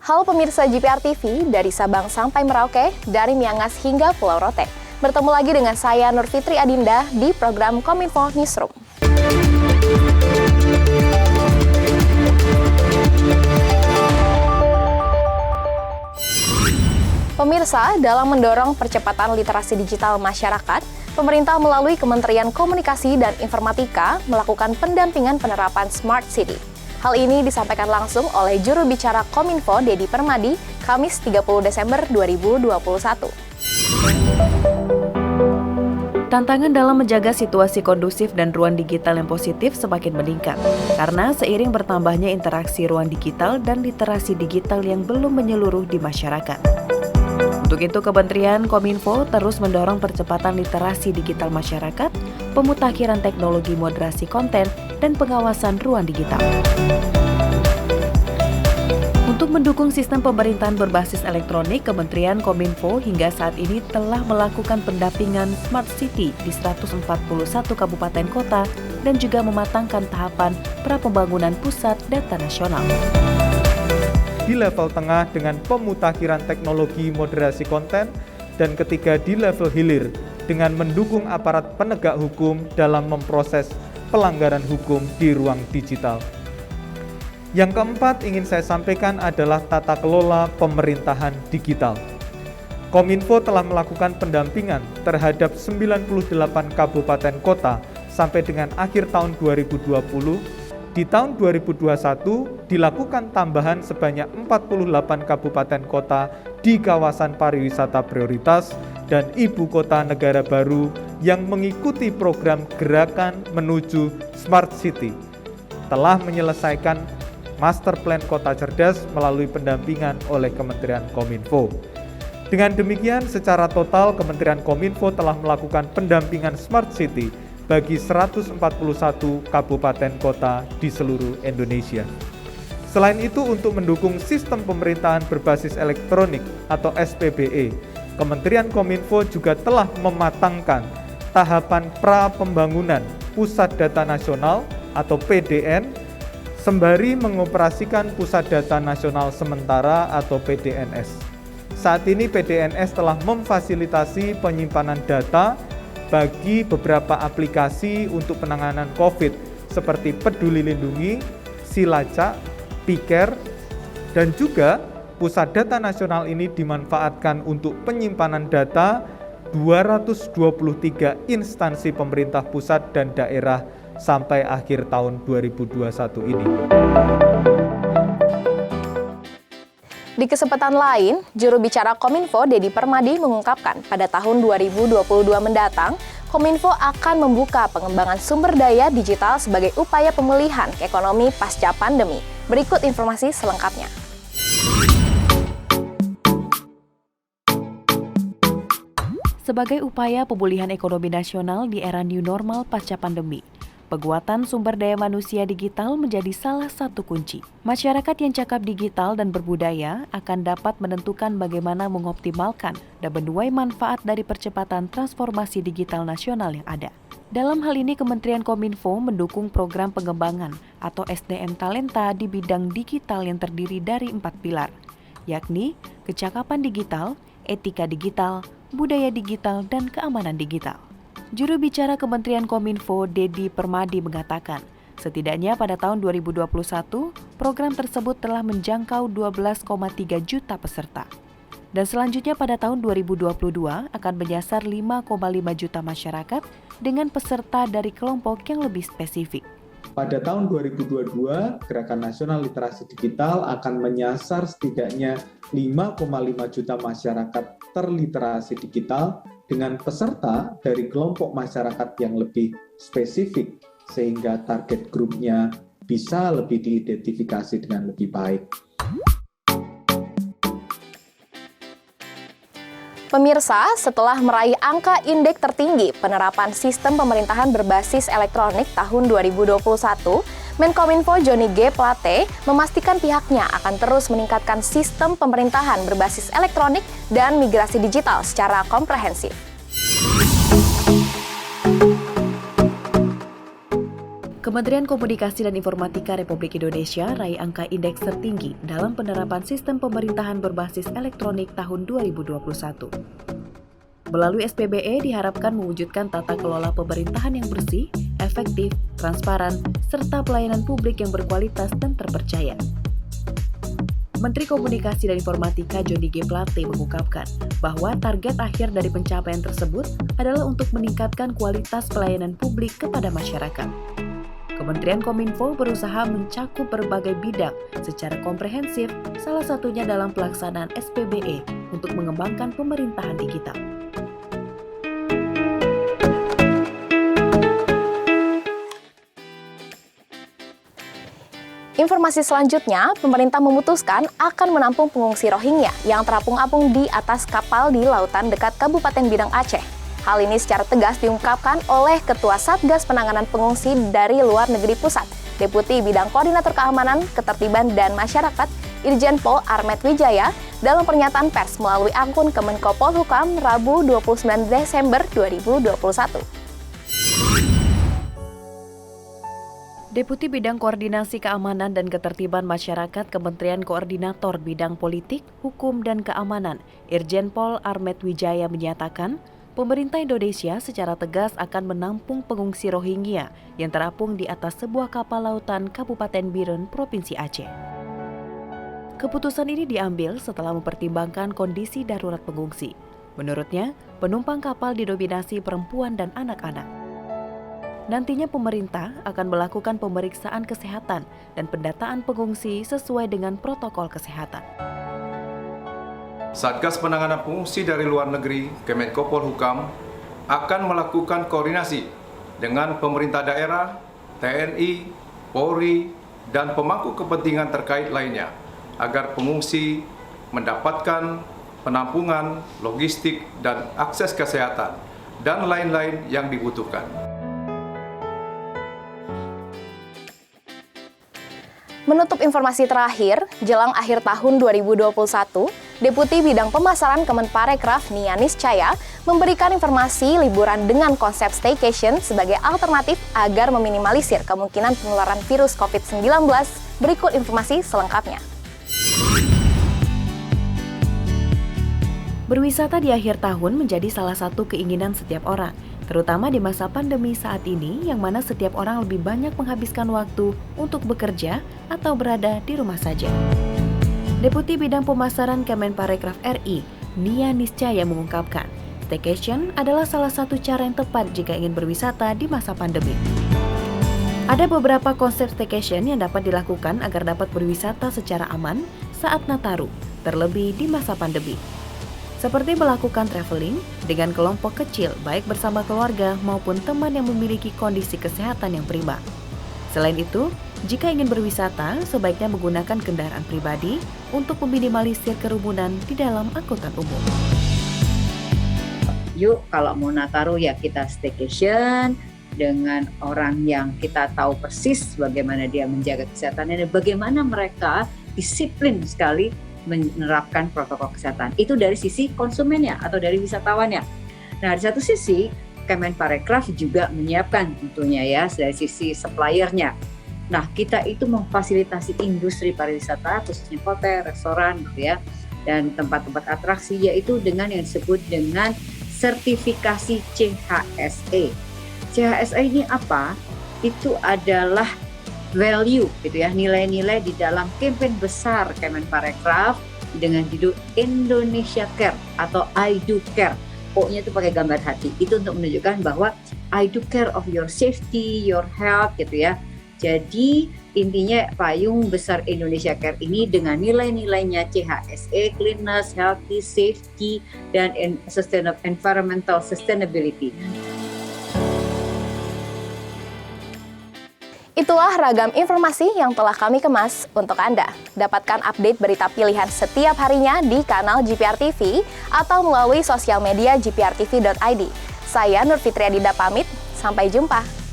Halo pemirsa GPR TV, dari Sabang sampai Merauke, dari Miangas hingga Pulau Rote. Bertemu lagi dengan saya Nur Fitri Adinda di program Kominfo Newsroom. Pemirsa, dalam mendorong percepatan literasi digital masyarakat, pemerintah melalui Kementerian Komunikasi dan Informatika melakukan pendampingan penerapan Smart City. Hal ini disampaikan langsung oleh juru bicara Kominfo, Dedi Permadi, Kamis 30 Desember 2021. Tantangan dalam menjaga situasi kondusif dan ruang digital yang positif semakin meningkat, karena seiring bertambahnya interaksi ruang digital dan literasi digital yang belum menyeluruh di masyarakat. Untuk itu, Kementerian Kominfo terus mendorong percepatan literasi digital masyarakat, pemutakhiran teknologi moderasi konten, dan pengawasan ruang digital. Untuk mendukung sistem pemerintahan berbasis elektronik, Kementerian Kominfo hingga saat ini telah melakukan pendampingan Smart City di 141 kabupaten kota dan juga mematangkan tahapan pra-pembangunan pusat data nasional. Di level tengah dengan pemutakhiran teknologi moderasi konten, dan ketiga di level hilir dengan mendukung aparat penegak hukum dalam memproses pelanggaran hukum di ruang digital. Yang keempat ingin saya sampaikan adalah tata kelola pemerintahan digital. Kominfo telah melakukan pendampingan terhadap 98 kabupaten kota sampai dengan akhir tahun 2020. Di tahun 2021 dilakukan tambahan sebanyak 48 kabupaten kota di kawasan pariwisata prioritas dan ibu kota negara baru yang mengikuti program gerakan menuju Smart City. Telah menyelesaikan Master Plan Kota Cerdas melalui pendampingan oleh Kementerian Kominfo. Dengan demikian, secara total Kementerian Kominfo telah melakukan pendampingan Smart City bagi 141 kabupaten kota di seluruh Indonesia. Selain itu, untuk mendukung sistem pemerintahan berbasis elektronik atau SPBE, Kementerian Kominfo juga telah mematangkan tahapan pra-pembangunan Pusat Data Nasional atau PDN, sembari mengoperasikan Pusat Data Nasional Sementara atau PDNS. Saat ini PDNS telah memfasilitasi penyimpanan data bagi beberapa aplikasi untuk penanganan COVID seperti Peduli Lindungi, Silacak, Piker, dan juga Pusat Data Nasional ini dimanfaatkan untuk penyimpanan data 223 instansi pemerintah pusat dan daerah sampai akhir tahun 2021 ini. Di kesempatan lain, juru bicara Kominfo, Dedi Permadi, mengungkapkan pada tahun 2022 mendatang, Kominfo akan membuka pengembangan sumber daya digital sebagai upaya pemulihan ekonomi pasca pandemi. Berikut informasi selengkapnya. Sebagai upaya pemulihan ekonomi nasional di era new normal pasca pandemi, penguatan sumber daya manusia digital menjadi salah satu kunci. Masyarakat yang cakap digital dan berbudaya akan dapat menentukan bagaimana mengoptimalkan dan menuai manfaat dari percepatan transformasi digital nasional yang ada. Dalam hal ini, Kementerian Kominfo mendukung program pengembangan atau SDM talenta di bidang digital yang terdiri dari 4 pilar, yakni kecakapan digital, etika digital, budaya digital, dan keamanan digital. Juru bicara Kementerian Kominfo, Dedi Permadi, mengatakan, setidaknya pada tahun 2021, program tersebut telah menjangkau 12,3 juta peserta. Dan selanjutnya pada tahun 2022 akan menyasar 5,5 juta masyarakat dengan peserta dari kelompok yang lebih spesifik. Pada tahun 2022, Gerakan Nasional Literasi Digital akan menyasar setidaknya 5,5 juta masyarakat terliterasi digital dengan peserta dari kelompok masyarakat yang lebih spesifik, sehingga target grupnya bisa lebih diidentifikasi dengan lebih baik. Pemirsa, setelah meraih angka indeks tertinggi penerapan sistem pemerintahan berbasis elektronik tahun 2021, Menkominfo Johnny G. Plate memastikan pihaknya akan terus meningkatkan sistem pemerintahan berbasis elektronik dan migrasi digital secara komprehensif. Kementerian Komunikasi dan Informatika Republik Indonesia raih angka indeks tertinggi dalam penerapan sistem pemerintahan berbasis elektronik tahun 2021. Melalui SPBE diharapkan mewujudkan tata kelola pemerintahan yang bersih, efektif, transparan, serta pelayanan publik yang berkualitas dan terpercaya. Menteri Komunikasi dan Informatika Johnny G. Plate mengungkapkan bahwa target akhir dari pencapaian tersebut adalah untuk meningkatkan kualitas pelayanan publik kepada masyarakat. Kementerian Kominfo berusaha mencakup berbagai bidang secara komprehensif, salah satunya dalam pelaksanaan SPBE untuk mengembangkan pemerintahan digital. Informasi selanjutnya, pemerintah memutuskan akan menampung pengungsi Rohingya yang terapung-apung di atas kapal di lautan dekat Kabupaten Bidang Aceh. Hal ini secara tegas diungkapkan oleh Ketua Satgas Penanganan Pengungsi dari Luar Negeri Pusat, Deputi Bidang Koordinator Keamanan, Ketertiban, dan Masyarakat, Irjen Pol Armet Wijaya, dalam pernyataan pers melalui akun Kemenko Polhukam Rabu 29 Desember 2021. Deputi Bidang Koordinasi Keamanan dan Ketertiban Masyarakat Kementerian Koordinator Bidang Politik, Hukum, dan Keamanan, Irjen Pol Armet Wijaya menyatakan, pemerintah Indonesia secara tegas akan menampung pengungsi Rohingya yang terapung di atas sebuah kapal lautan Kabupaten Biren, Provinsi Aceh. Keputusan ini diambil setelah mempertimbangkan kondisi darurat pengungsi. Menurutnya, penumpang kapal didominasi perempuan dan anak-anak. Nantinya pemerintah akan melakukan pemeriksaan kesehatan dan pendataan pengungsi sesuai dengan protokol kesehatan. Satgas Penanganan Pengungsi dari Luar Negeri, Kemenko Polhukam, akan melakukan koordinasi dengan pemerintah daerah, TNI, Polri, dan pemangku kepentingan terkait lainnya, agar pengungsi mendapatkan penampungan, logistik, dan akses kesehatan, dan lain-lain yang dibutuhkan. Menutup informasi terakhir, jelang akhir tahun 2021, Deputi Bidang Pemasaran Kemenparekraf Nia Niscaya memberikan informasi liburan dengan konsep staycation sebagai alternatif agar meminimalisir kemungkinan penularan virus COVID-19. Berikut informasi selengkapnya. Berwisata di akhir tahun menjadi salah satu keinginan setiap orang, terutama di masa pandemi saat ini yang mana setiap orang lebih banyak menghabiskan waktu untuk bekerja atau berada di rumah saja. Deputi Bidang Pemasaran Kemenparekraf RI, Nia Niscaya mengungkapkan, staycation adalah salah satu cara yang tepat jika ingin berwisata di masa pandemi. Ada beberapa konsep staycation yang dapat dilakukan agar dapat berwisata secara aman saat Nataru, terlebih di masa pandemi. Seperti melakukan traveling dengan kelompok kecil baik bersama keluarga maupun teman yang memiliki kondisi kesehatan yang prima. Selain itu, jika ingin berwisata, sebaiknya menggunakan kendaraan pribadi untuk meminimalisir kerumunan di dalam angkutan umum. Yuk, kalau mau Nataru ya kita staycation dengan orang yang kita tahu persis bagaimana dia menjaga kesehatannya dan bagaimana mereka disiplin sekali menerapkan protokol kesehatan. Itu dari sisi konsumennya atau dari wisatawannya. Nah, di satu sisi Kemenparekraf juga menyiapkan tentunya ya dari sisi suppliernya. Nah, kita itu memfasilitasi industri pariwisata, khususnya hotel, restoran gitu ya, dan tempat-tempat atraksi yaitu dengan yang disebut dengan sertifikasi CHSE. CHSE ini apa? Itu adalah value gitu ya, nilai-nilai di dalam kampanye besar Kemenparekraf dengan judul Indonesia Care atau I Do Care. O-nya itu pakai gambar hati. Itu untuk menunjukkan bahwa I do care of your safety, your health gitu ya. Jadi intinya payung besar Indonesia Care ini dengan nilai-nilainya CHSE, cleanliness, healthy, safety, dan environmental sustainability. Itulah ragam informasi yang telah kami kemas untuk Anda. Dapatkan update berita pilihan setiap harinya di kanal GPR TV atau melalui sosial media gprtv.id. Saya Nur Fitri Adida pamit, sampai jumpa.